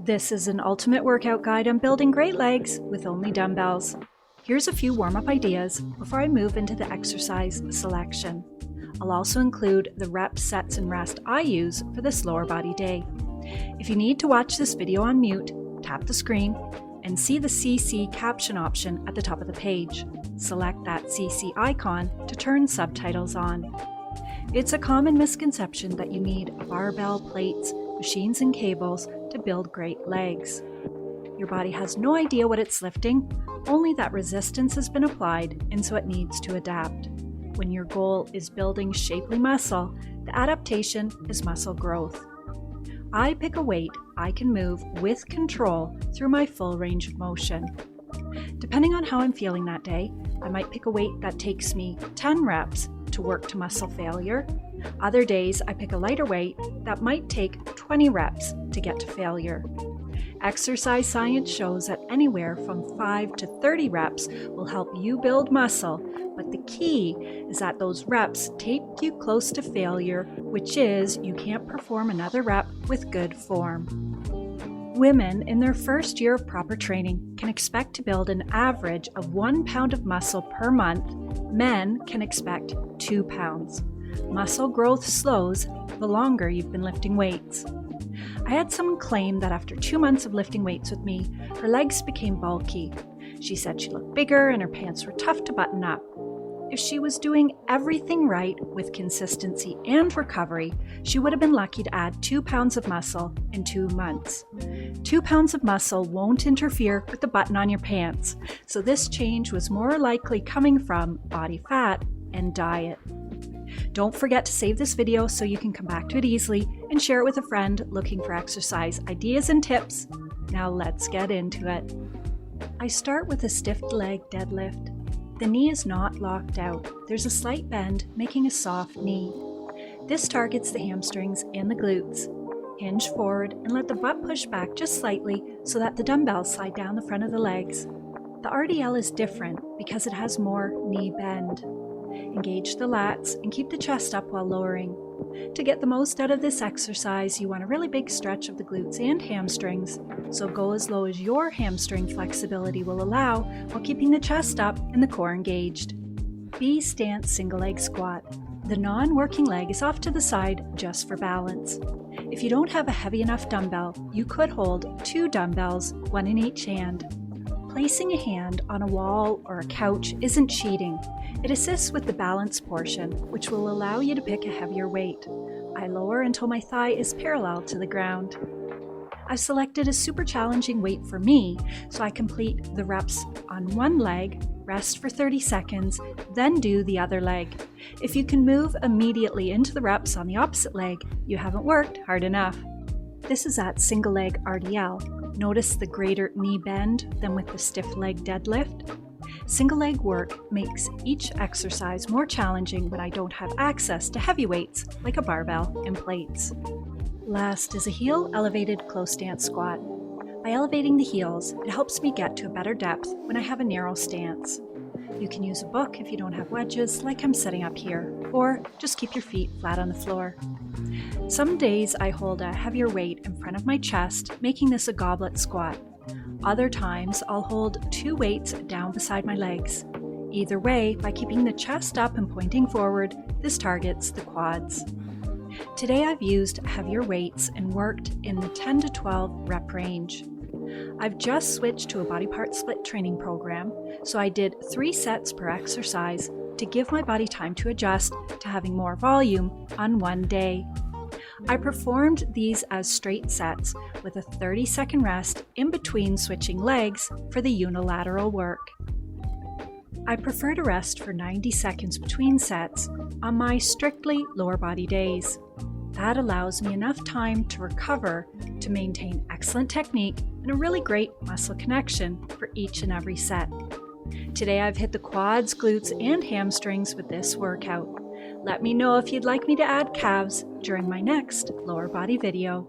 This is an ultimate workout guide on building great legs with only dumbbells. Here's a few warm-up ideas before I move into the exercise selection. I'll also include the reps, sets, and rest I use for this lower body day. If you need to watch this video on mute, tap the screen and see the CC caption option at the top of the page. Select that CC icon to turn subtitles on. It's a common misconception that you need barbell, plates, machines, and cables to build great legs. Your body has no idea what it's lifting, only that resistance has been applied and so it needs to adapt. When your goal is building shapely muscle, the adaptation is muscle growth. I pick a weight I can move with control through my full range of motion. Depending on how I'm feeling that day, I might pick a weight that takes me 10 reps to work to muscle failure. Other days, I pick a lighter weight that might take 20 reps to get to failure. Exercise science shows that anywhere from 5 to 30 reps will help you build muscle, but the key is that those reps take you close to failure, which is you can't perform another rep with good form. Women in their first year of proper training can expect to build an average of 1 pound of muscle per month. Men can expect 2 pounds. Muscle growth slows the longer you've been lifting weights. I had someone claim that after 2 months of lifting weights with me, her legs became bulky. She said she looked bigger and her pants were tough to button up. If she was doing everything right with consistency and recovery, she would have been lucky to add 2 pounds of muscle in 2 months. 2 pounds of muscle won't interfere with the button on your pants, so this change was more likely coming from body fat and diet. Don't forget to save this video so you can come back to it easily and share it with a friend looking for exercise ideas and tips. Now let's get into it. I start with a stiff leg deadlift. The knee is not locked out. There's a slight bend, making a soft knee. This targets the hamstrings and the glutes. Hinge forward and let the butt push back just slightly so that the dumbbells slide down the front of the legs. The RDL is different because it has more knee bend. Engage the lats and keep the chest up while lowering. To get the most out of this exercise, you want a really big stretch of the glutes and hamstrings, so go as low as your hamstring flexibility will allow while keeping the chest up and the core engaged. B stance single leg squat. The non-working leg is off to the side just for balance. If you don't have a heavy enough dumbbell, you could hold 2 dumbbells, 1 in each hand. Placing a hand on a wall or a couch isn't cheating. It assists with the balance portion, which will allow you to pick a heavier weight. I lower until my thigh is parallel to the ground. I've selected a super challenging weight for me, so I complete the reps on one leg, rest for 30 seconds, then do the other leg. If you can move immediately into the reps on the opposite leg, you haven't worked hard enough. This is at single leg RDL. Notice the greater knee bend than with the stiff leg deadlift. Single leg work makes each exercise more challenging when I don't have access to heavy weights like a barbell and plates. Last is a heel elevated close stance squat. By elevating the heels, it helps me get to a better depth when I have a narrow stance. You can use a book if you don't have wedges like I'm setting up here, or just keep your feet flat on the floor. Some days I hold a heavier weight in front of my chest, making this a goblet squat. Other times I'll hold 2 weights down beside my legs. Either way, by keeping the chest up and pointing forward, this targets the quads. Today I've used heavier weights and worked in the 10 to 12 rep range. I've just switched to a body part split training program, so I did 3 sets per exercise to give my body time to adjust to having more volume on one day. I performed these as straight sets with a 30-second rest in between switching legs for the unilateral work. I prefer to rest for 90 seconds between sets on my strictly lower body days. That allows me enough time to recover to maintain excellent technique and a really great muscle connection for each and every set. Today I've hit the quads, glutes, and hamstrings with this workout. Let me know if you'd like me to add calves during my next lower body video.